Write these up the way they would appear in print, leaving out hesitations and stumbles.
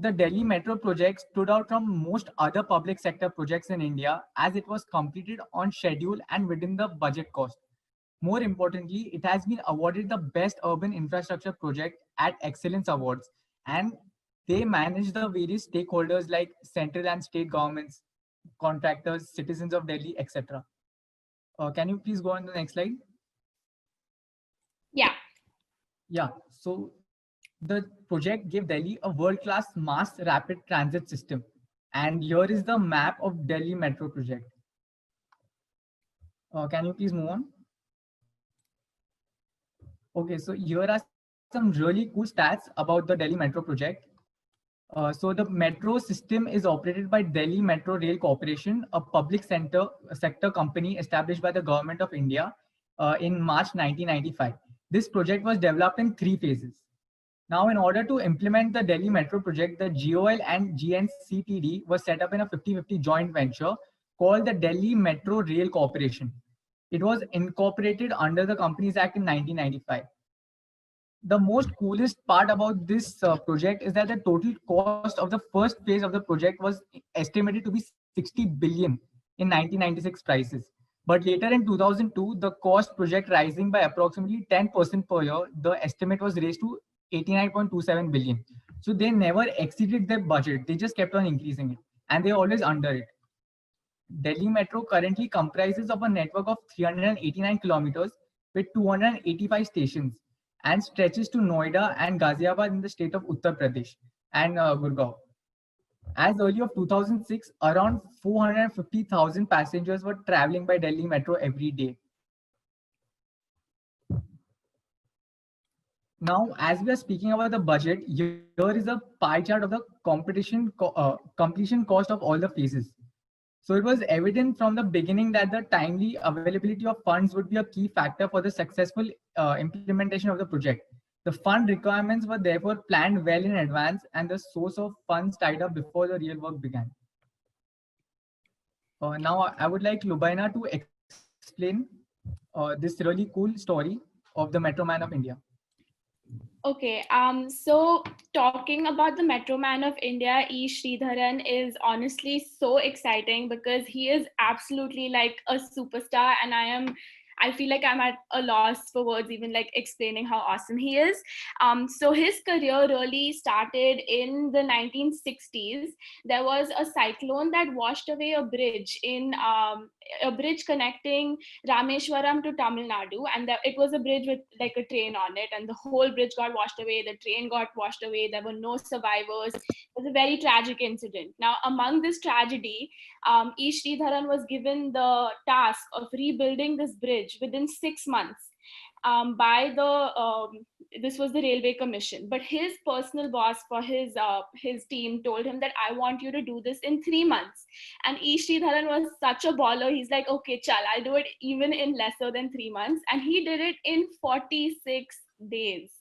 the Delhi Metro project stood out from most other public sector projects in India as it was completed on schedule and within the budget cost. More importantly, it has been awarded the Best Urban Infrastructure Project at Excellence Awards, and they manage the various stakeholders like central and state governments, contractors, citizens of Delhi, etc. Can you please go on the next slide? Yeah. Yeah, so the project gave Delhi a world-class mass rapid transit system. And here is the map of Delhi Metro project. Can you please move on? Okay, so here are some really cool stats about the Delhi Metro project. So the metro system is operated by Delhi Metro Rail Corporation, a public sector company established by the government of India in March 1995. This project was developed in 3 phases. Now, in order to implement the Delhi Metro project, the GOL and GNCTD was set up in a 50-50 joint venture called the Delhi Metro Rail Corporation. It was incorporated under the Companies Act in 1995. The most coolest part about this project is that the total cost of the first phase of the project was estimated to be 60 billion in 1996 prices. But later in 2002, the cost project rising by approximately 10% per year, the estimate was raised to 89.27 billion. So they never exceeded their budget. They just kept on increasing it and they're always under it. Delhi Metro currently comprises of a network of 389 kilometers with 285 stations and stretches to Noida and Ghaziabad in the state of Uttar Pradesh and Gurgaon. As early of 2006, around 450,000 passengers were traveling by Delhi Metro every day. Now, as we are speaking about the budget, here is a pie chart of the completion cost of all the phases. So it was evident from the beginning that the timely availability of funds would be a key factor for the successful implementation of the project. The fund requirements were therefore planned well in advance and the source of funds tied up before the real work began. Now I would like Lubaina to explain this really cool story of the Metro Man of India. Okay, so talking about the Metro Man of India, E. Sridharan is honestly so exciting because he is absolutely like a superstar, and I feel like I'm at a loss for words, even like explaining how awesome he is. So his career really started in the 1960s. There was a cyclone that washed away a bridge a bridge connecting Rameshwaram to Tamil Nadu, and it was a bridge with like a train on it, and the whole bridge got washed away. The train got washed away. There were no survivors. It was a very tragic incident. Now, among this tragedy, E. Sridharan was given the task of rebuilding this bridge within 6 months by this was the Railway Commission. But his personal boss for his team told him that I want you to do this in 3 months. And E. Sridharan was such a baller. He's like, okay, chal, I'll do it even in lesser than 3 months. And he did it in 46 days.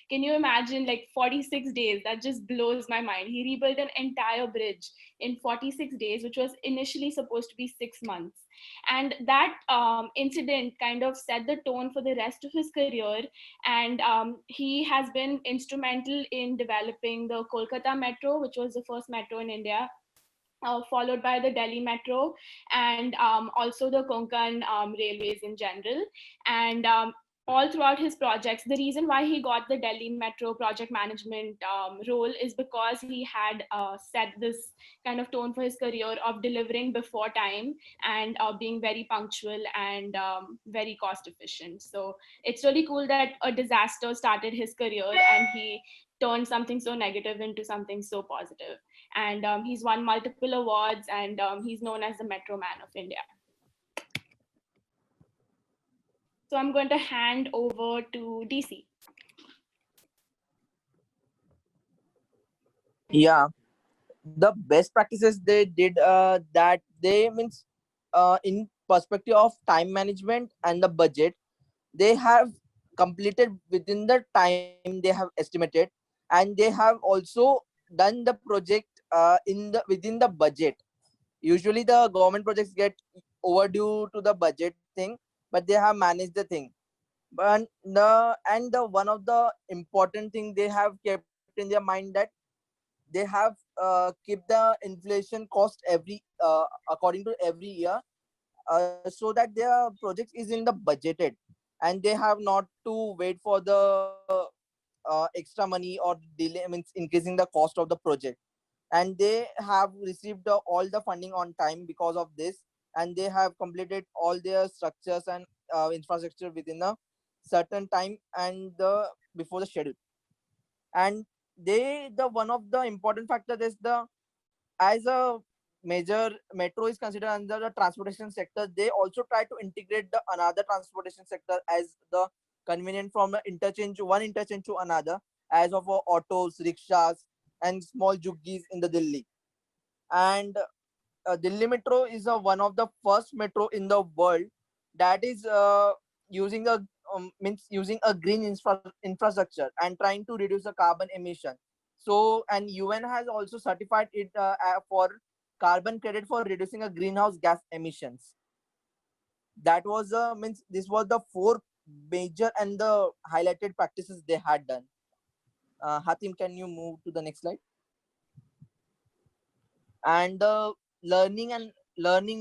Can you imagine, like 46 days? That just blows my mind. He rebuilt an entire bridge in 46 days, which was initially supposed to be 6 months. And that incident kind of set the tone for the rest of his career. And he has been instrumental in developing the Kolkata Metro, which was the first metro in India. Followed by the Delhi Metro and also the Konkan railways in general. And all throughout his projects, the reason why he got the Delhi Metro project management role is because he had set this kind of tone for his career of delivering before time and being very punctual and very cost efficient. So it's really cool that a disaster started his career and he turned something so negative into something so positive. And he's won multiple awards, and he's known as the Metro Man of India. So I'm going to hand over to DC. Yeah, the best practices they did that they means in perspective of time management and the budget, they have completed within the time they have estimated, and they have also done the project within the budget. Usually the government projects get overdue to the budget thing, but they have managed the thing. But the one of the important thing they have kept in their mind that they have kept the inflation cost according to every year, so that their project is in the budgeted, and they have not to wait for the extra money or delay, means increasing the cost of the project. And they have received all the funding on time because of this, and they have completed all their structures and infrastructure within a certain time and before the schedule. And the one of the important factor is the, as a major metro is considered under the transportation sector, they also try to integrate the another transportation sector as the convenient from the one interchange to another, as of autos, rickshaws, and small juggies in the Delhi. And Delhi Metro is one of the first metro in the world that is using a means using a green infrastructure and trying to reduce the carbon emission. So, and UN has also certified it for carbon credit for reducing a greenhouse gas emissions. That was means this was the four major and the highlighted practices they had done. Hatim, can you move to the next slide? And the learning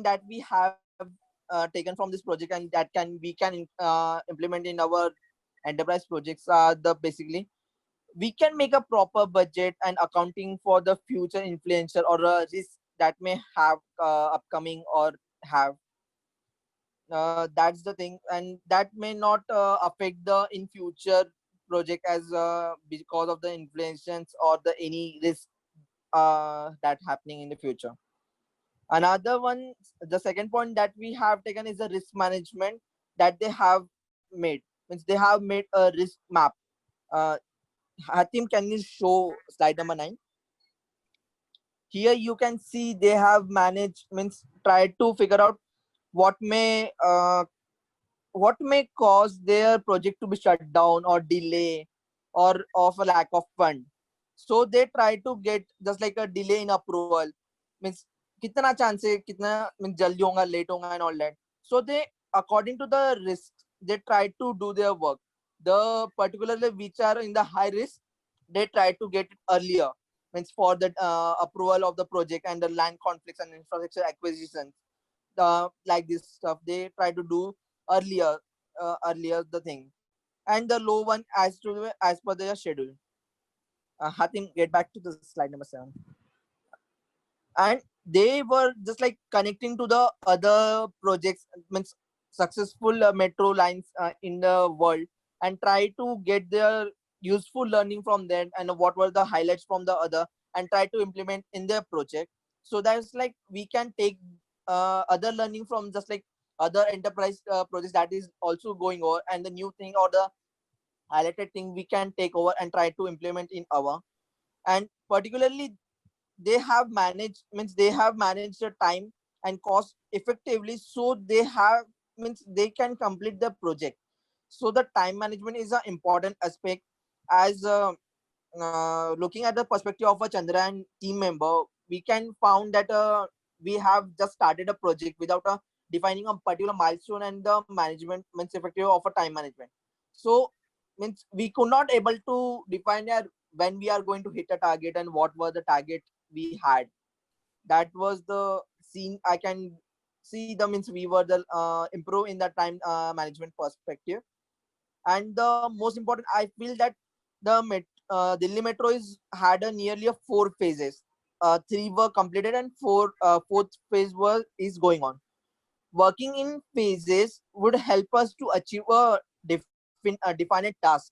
that we have taken from this project, and that we can implement in our enterprise projects, are the basically we can make a proper budget and accounting for the future influencer or a risk that may have upcoming or have. That's the thing, and that may not affect the in future project as because of the inflations or the any risk that happening in the future. Another one, the second point that we have taken is the risk management that they have made. Means they have made a risk map. Uh, Hatim, can you show slide number 9? Here you can see they have managed, means tried to figure out what may cause their project to be shut down or delay or of a lack of fund. So they try to get just like a delay in approval, means kitna chance hai, kitna means jaldi honga, late honga, and all that. So they, according to the risk, they try to do their work. The particularly which are in the high risk, they try to get it earlier, means for the approval of the project and the land conflicts and infrastructure acquisitions, like this stuff they try to do earlier, earlier the thing. And the low one as per their schedule. Hatim, get back to the slide number 7. And they were just like connecting to the other projects, means successful metro lines in the world, and try to get their useful learning from them and what were the highlights from the other, and try to implement in their project. So that's like we can take other learning from just like other enterprise projects that is also going over, and the new thing or the highlighted thing we can take over and try to implement in our. And particularly they have managed, means they have managed the time and cost effectively, so they have, means they can complete the project. So the time management is an important aspect. As looking at the perspective of a Chandrayaan team member, we can found that we have just started a project without defining a particular milestone and the management, means effective of a time management. So means we could not able to define when we are going to hit a target and what were the target we had. That was the scene I can see the, means we were the improve in the time management perspective. And the most important, I feel that Delhi Metro is had a nearly a 4 phases. Three were completed and fourth phase is going on. Working in phases would help us to achieve a defined task,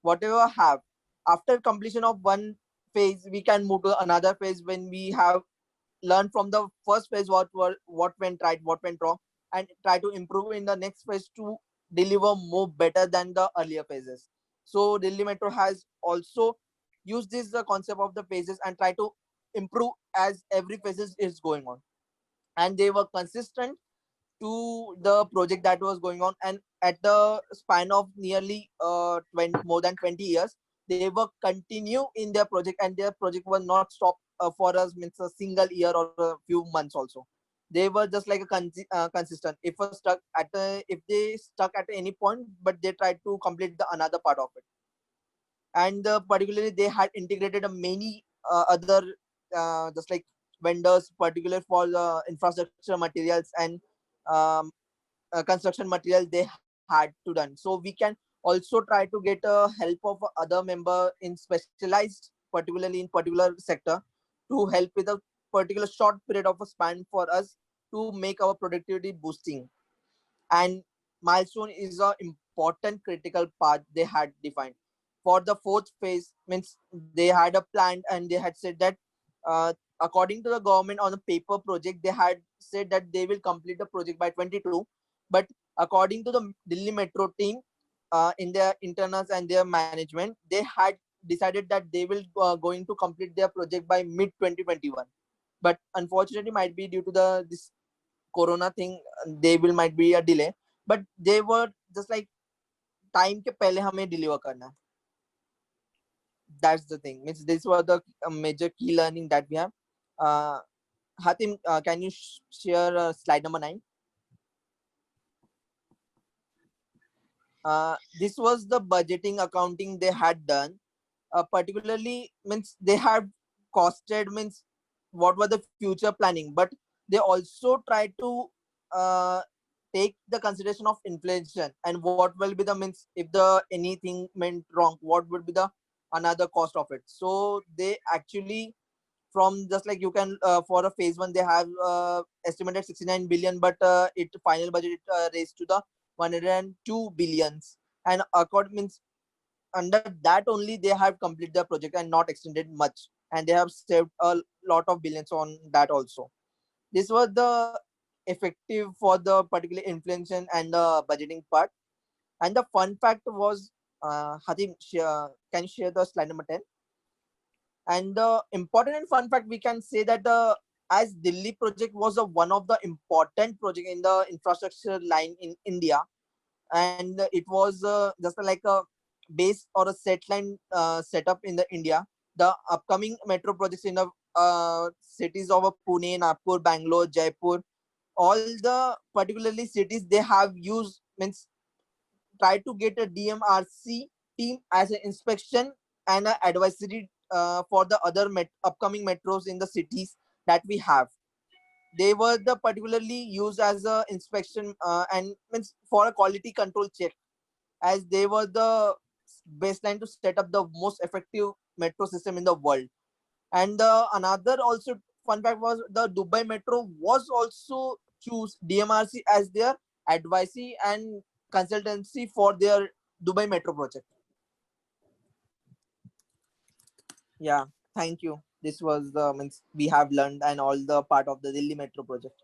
whatever have. After completion of one phase, we can move to another phase when we have learned from the first phase what went right, what went wrong, and try to improve in the next phase to deliver more better than the earlier phases. So Delhi Metro has also used this the concept of the phases and try to improve as every phases is going on. And they were consistent to the project that was going on, and at the span of nearly more than 20 years, they were continue in their project, and their project was not stopped for us, means a single year or a few months also. They were just like a consistent. If they stuck at any point, but they tried to complete the another part of it. And particularly they had integrated a many other just like vendors, particular for the infrastructure materials and construction material they had to done. So we can also try to get help of other member in specialized, particularly in particular sector, to help with a particular short period of a span for us to make our productivity boosting. And milestone is a important critical part they had defined for the fourth phase. Means they had a plan and they had said that uh, according to the government on the paper project, they had said that they will complete the project by 22, but according to the Delhi Metro team, in their internals and their management, they had decided that they will going to complete their project by mid 2021. But unfortunately might be due to the this corona thing, they will might be a delay, but they were just like time के पहले हमें deliver करना है. That's the thing. Means this was the major key learning that we have. Hatim, can you share slide number 9? This was the budgeting accounting they had done. Particularly means they had costed means what were the future planning, but they also try to uh, take the consideration of inflation and what will be the means if the anything went wrong, what would be the another cost of it. So they actually from just like you can for a phase one they have estimated 69 billion, but it final budget raised to the 102 billions, and according means under that only they have completed the project and not extended much, and they have saved a lot of billions on that also. This was the effective for the particular inflation and the budgeting part. And the fun fact was, Hatim, can you share the slide number 10? And the important and fun fact we can say that the as Delhi project was a one of the important project in the infrastructure line in India, and it was just like a base or a set line setup in the India. The upcoming metro projects in the cities of Pune, Nagpur, Bangalore, Jaipur, all the particularly cities they have used means try to get a DMRC team as an inspection and an advisory for the other upcoming metros in the cities that we have. They were the particularly used as a inspection and means for a quality control check, as they were the baseline to set up the most effective metro system in the world. And another also fun fact was the Dubai Metro was also choose DMRC as their advisory and consultancy for their Dubai Metro project. Yeah, thank you. This was the means we have learned and all the part of the Delhi Metro project.